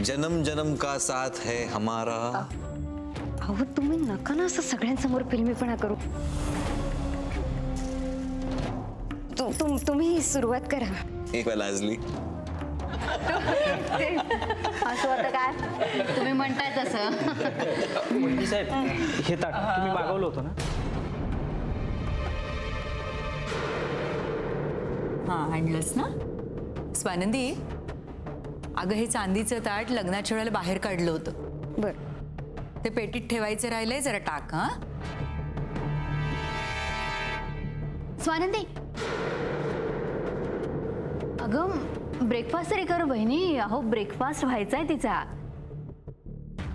जन्म जन्म का साथ है हमारा। अहो तुम्ही नका ना असं सगळ्यांसमोर फिल्मीपणा करू. तुम्ही सुरुवात करा. एक वेळ लाजली. असं होतं काय तुम्ही म्हणताय तसं. साहेब हे ताट तुम्ही मागवलं होतं ना. हां आणलंस ना स्वानंदी. अगं हे चांदीचं ताट लग्नाच्या वेळेला बाहेर काढलं होतं. बर ते पेटीत ठेवायचं राहिलंय जरा टाक. हां स्वानंदी अगं ब्रेकफास्ट तरी कर बहिणी. अहो ब्रेकफास्ट व्हायचाय तिचा.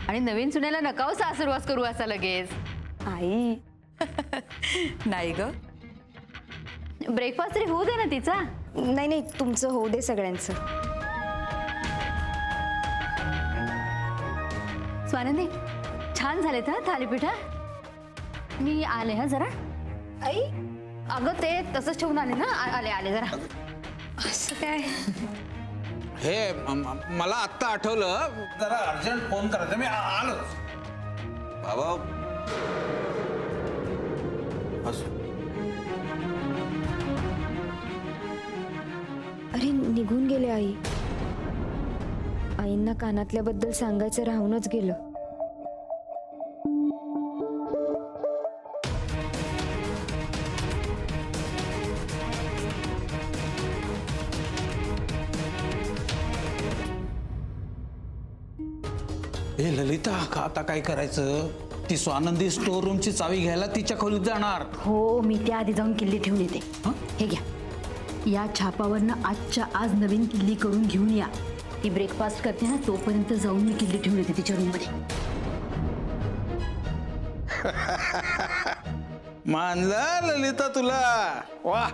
आणि नवीन सुनेला नकाव सासरवास करू असा लगेच. आई नाही ग. ब्रेकफास्ट तरी होऊ दे ना तिचा. नाही तुमचं होऊ दे सगळ्यांचं. स्वानंदी छान झालेत हा थालीपीठ. मी आले हा जरा. आई अगं ते तसंच ठेवून आले ना. आले जरा. असं काय. हे मला आत्ता आठवलं, जरा अर्जंट फोन करायचा. मी आलोच. बाबा अरे निघून गेले आई. आईंना कानातल्याबद्दल सांगायचं राहूनच गेलं. हे ललिता, आता काय करायचं? ती स्वानंदी स्टोर रूमची चावी घ्यायला तिच्या खोलीत जाणार. हो मी त्या आधी जाऊन किल्ली ठेवून येते. हे घ्या. या छापावरनं आजच्या आज नवीन किल्ली करून घेऊन या. ती ब्रेकफास्ट करते ना तोपर्यंत जाऊन मी किल्ली ठेवून येते तिच्या रूममध्ये. मानला ललिता तुला. वाह